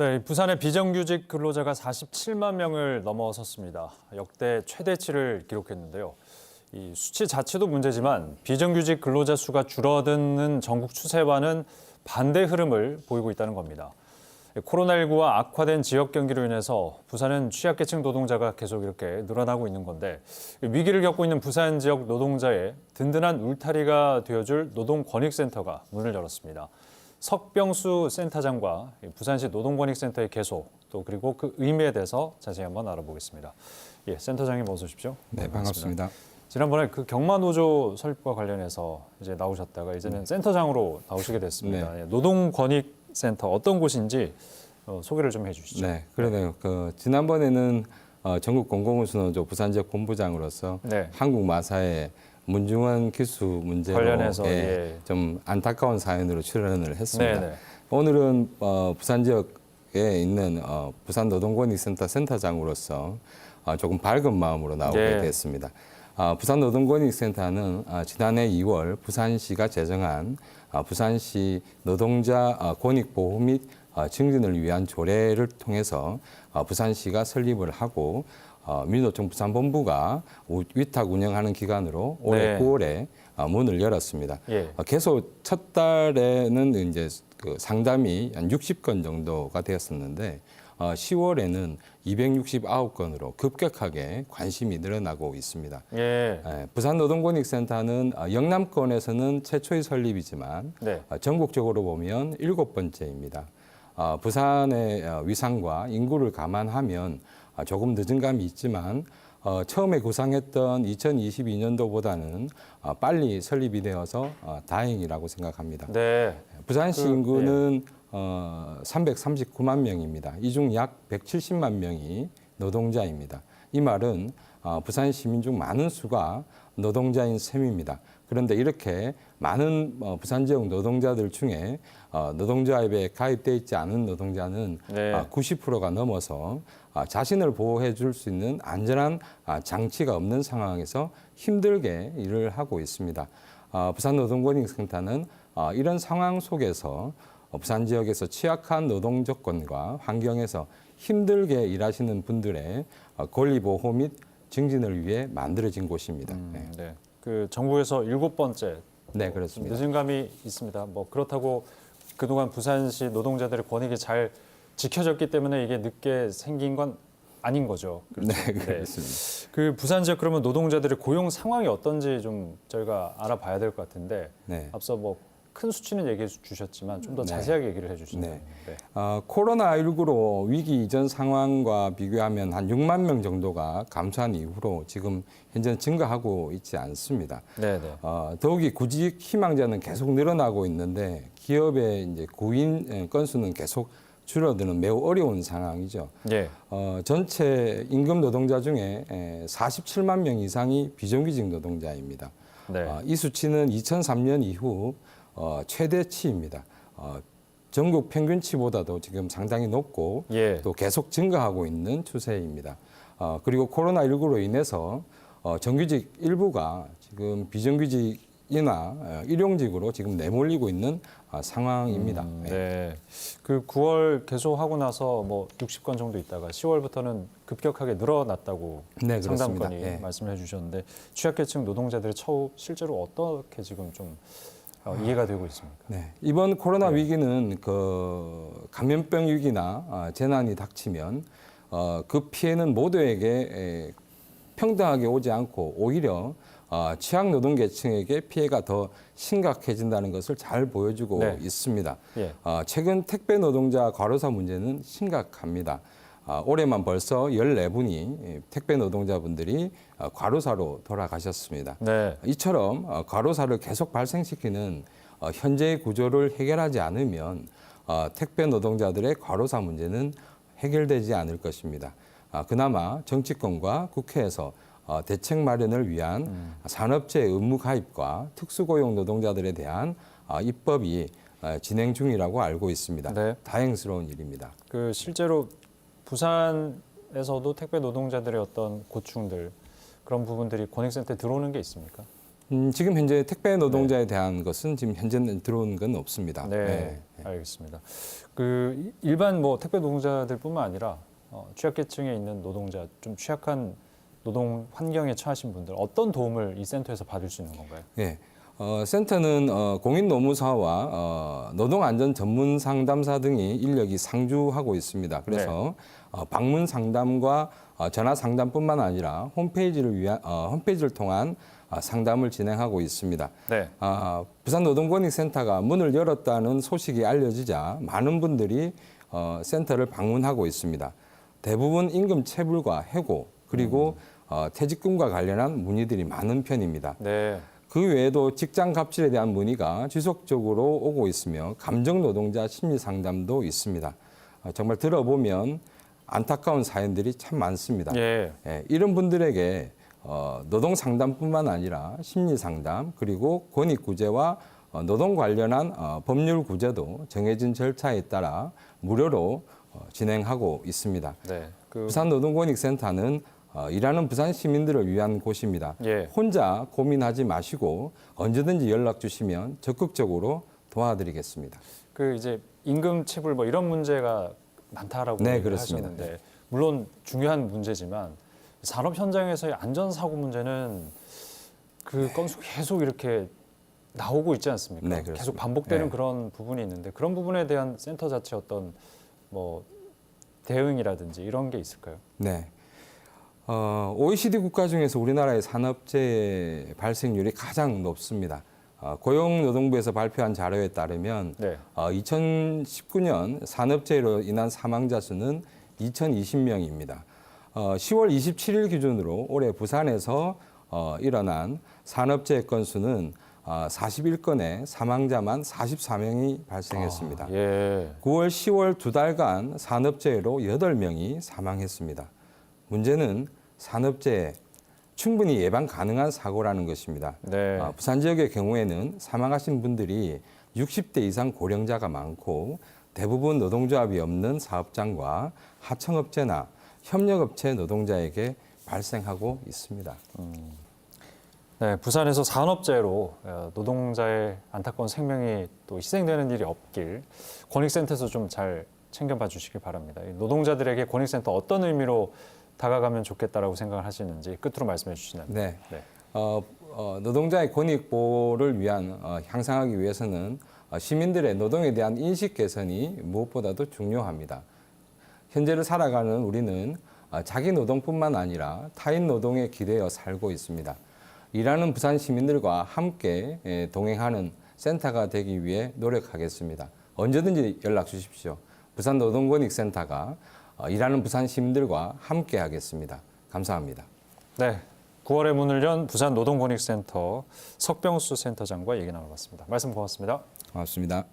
네, 부산의 비정규직 근로자가 47만 명을 넘어섰습니다. 역대 최대치를 기록했는데요. 이 수치 자체도 문제지만 비정규직 근로자 수가 줄어드는 전국 추세와는 반대 흐름을 보이고 있다는 겁니다. 코로나19와 악화된 지역 경기로 인해서 부산은 취약계층 노동자가 계속 이렇게 늘어나고 있는 건데 위기를 겪고 있는 부산 지역 노동자의 든든한 울타리가 되어줄 노동권익센터가 문을 열었습니다. 석병수 센터장과 부산시 노동권익센터의 개소 또 그리고 그 의미에 대해서 자세히 한번 알아보겠습니다. 예, 센터장님 어서 오십시오. 네, 반갑습니다. 지난번에 그 경마노조 설립과 관련해서 이제 나오셨다가 이제는 센터장으로 나오시게 됐습니다. 네. 예, 노동권익센터 어떤 곳인지 소개를 좀 해주시죠. 네, 그러네요. 지난번에는 전국 공공운수노조 부산지역 본부장으로서 네. 한국 마사의 문중원 기수 문제로 관련해서, 예. 좀 안타까운 사연으로 출연을 했습니다. 네네. 오늘은 부산 지역에 있는 부산 노동권익센터 센터장으로서 조금 밝은 마음으로 나오게 예. 됐습니다. 부산 노동권익센터는 지난해 2월 부산시가 제정한 부산시 노동자 권익보호 및 증진을 위한 조례를 통해서 부산시가 설립을 하고 민노총 부산본부가 위탁 운영하는 기관으로 올해 네. 9월에 문을 열었습니다. 예. 개소 첫 달에는 이제 그 상담이 한 60건 정도가 되었었는데 10월에는 269건으로 급격하게 관심이 늘어나고 있습니다. 예. 부산 노동권익센터는 영남권에서는 최초의 설립이지만 네. 전국적으로 보면 7번째입니다. 부산의 위상과 인구를 감안하면 조금 늦은 감이 있지만 처음에 구상했던 2022년도보다는 빨리 설립이 되어서 다행이라고 생각합니다. 네. 부산시 인구는 339만 명입니다. 이 중 약 170만 명이 노동자입니다. 이 말은 부산 시민 중 많은 수가 노동자인 셈입니다. 그런데 이렇게 많은 부산 지역 노동자들 중에 노동조합에 가입돼 있지 않은 노동자는 네. 90%가 넘어서 자신을 보호해 줄 수 있는 안전한 장치가 없는 상황에서 힘들게 일을 하고 있습니다. 부산 노동권익센터는 이런 상황 속에서 부산 지역에서 취약한 노동 조건과 환경에서 힘들게 일하시는 분들의 권리 보호 및 증진을 위해 만들어진 곳입니다. 네. 그 정부에서 7번째. 네, 그렇습니다. 늦은 감이 있습니다. 뭐 그렇다고 그동안 부산시 노동자들의 권익이 잘 지켜졌기 때문에 이게 늦게 생긴 건 아닌 거죠. 그렇죠? 네, 그렇습니다. 그 부산 지역 그러면 노동자들의 고용 상황이 어떤지 좀 저희가 알아봐야 될 것 같은데 네. 앞서 뭐 큰 수치는 얘기해 주셨지만 좀 더 네. 자세하게 얘기를 해주시면 네. 네. 코로나19로 위기 이전 상황과 비교하면 한 6만 명 정도가 감소한 이후로 지금 현재 증가하고 있지 않습니다. 네, 네. 더욱이 구직 희망자는 계속 늘어나고 있는데 기업의 이제 구인 건수는 계속 줄어드는 매우 어려운 상황이죠. 예. 전체 임금 노동자 중에 47만 명 이상이 비정규직 노동자입니다. 네. 이 수치는 2003년 이후 최대치입니다. 전국 평균치보다도 지금 상당히 높고 예. 또 계속 증가하고 있는 추세입니다. 그리고 코로나19로 인해서 정규직 일부가 지금 비정규직이나 일용직으로 지금 내몰리고 있는 상황입니다. 네. 그 9월 개소하고 나서 뭐 60건 정도 있다가 10월부터는 급격하게 늘어났다고 네, 그렇습니다. 상담건이 네. 말씀해 주셨는데 취약계층 노동자들의 처우 실제로 어떻게 지금 좀 이해가 되고 있습니까? 네, 이번 코로나 위기는 그 감염병 위기나 재난이 닥치면 그 피해는 모두에게 평등하게 오지 않고 오히려 취약 노동 계층에게 피해가 더 심각해진다는 것을 잘 보여주고 네. 있습니다. 예. 최근 택배 노동자 과로사 문제는 심각합니다. 올해만 벌써 14분이 택배 노동자분들이 과로사로 돌아가셨습니다. 네. 이처럼 과로사를 계속 발생시키는 현재의 구조를 해결하지 않으면 택배 노동자들의 과로사 문제는 해결되지 않을 것입니다. 그나마 정치권과 국회에서 대책 마련을 위한 산업체 의무 가입과 특수고용 노동자들에 대한 입법이 진행 중이라고 알고 있습니다. 네. 다행스러운 일입니다. 그 실제로 부산에서도 택배 노동자들의 어떤 고충들 그런 부분들이 권익센터에 들어오는 게 있습니까? 지금 현재 택배 노동자에 대한 것은 지금 현재는 들어온 건 없습니다. 네, 알겠습니다. 그 일반 뭐 택배 노동자들뿐만 아니라 취약계층에 있는 노동자, 좀 취약한 노동 환경에 처하신 분들 어떤 도움을 이 센터에서 받을 수 있는 건가요? 예. 센터는 공인노무사와 노동안전 전문 상담사 등이 인력이 상주하고 있습니다. 그래서 방문 상담과 전화 상담뿐만 아니라 홈페이지를 통한 상담을 진행하고 있습니다. 네. 부산노동권익센터가 문을 열었다는 소식이 알려지자 많은 분들이 센터를 방문하고 있습니다. 대부분 임금 체불과 해고 그리고 퇴직금과 관련한 문의들이 많은 편입니다. 네. 그 외에도 직장 갑질에 대한 문의가 지속적으로 오고 있으며 감정 노동자 심리 상담도 있습니다. 정말 들어보면 안타까운 사연들이 참 많습니다. 예. 이런 분들에게 노동 상담뿐만 아니라 심리 상담 그리고 권익 구제와 노동 관련한 법률 구제도 정해진 절차에 따라 무료로 진행하고 있습니다. 네. 부산노동권익센터는 일하는 부산 시민들을 위한 곳입니다. 예. 혼자 고민하지 마시고 언제든지 연락 주시면 적극적으로 도와드리겠습니다. 그 이제 임금 체불 뭐 이런 문제가 많다라고 네, 얘기를 그렇습니다. 하셨는데 물론 중요한 문제지만 산업 현장에서의 안전 사고 문제는 그 건수 계속 이렇게 나오고 있지 않습니까? 네, 그렇습니다. 계속 반복되는 네. 그런 부분이 있는데 그런 부분에 대한 센터 자체 어떤 뭐 대응이라든지 이런 게 있을까요? 네. OECD 국가 중에서 우리나라의 산업재해 발생률이 가장 높습니다. 고용노동부에서 발표한 자료에 따르면 네. 2019년 산업재해로 인한 사망자 수는 2,020명입니다. 10월 27일 기준으로 올해 부산에서 일어난 산업재해 건수는 41건에 사망자만 44명이 발생했습니다. 예. 9월, 10월 두 달간 산업재해로 8명이 사망했습니다. 문제는 산업재해 충분히 예방 가능한 사고라는 것입니다. 네. 부산 지역의 경우에는 사망하신 분들이 60대 이상 고령자가 많고 대부분 노동조합이 없는 사업장과 하청업체나 협력업체 노동자에게 발생하고 있습니다. 네, 부산에서 산업재해로 노동자의 안타까운 생명이 또 희생되는 일이 없길 권익센터에서 좀 잘 챙겨봐 주시길 바랍니다. 이 노동자들에게 권익센터 어떤 의미로 다가가면 좋겠다라고 생각을 하시는지 끝으로 말씀해 주시나요? 네. 네. 노동자의 권익 보호를 위한 향상하기 위해서는 시민들의 노동에 대한 인식 개선이 무엇보다도 중요합니다. 현재를 살아가는 우리는 자기 노동뿐만 아니라 타인 노동에 기대어 살고 있습니다. 일하는 부산 시민들과 함께 동행하는 센터가 되기 위해 노력하겠습니다. 언제든지 연락 주십시오. 부산노동권익센터가 일하는 부산 시민들과 함께 하겠습니다. 감사합니다. 네, 9월에 문을 연 부산노동권익센터 석병수 센터장과 얘기 나눠봤습니다. 말씀 고맙습니다. 고맙습니다.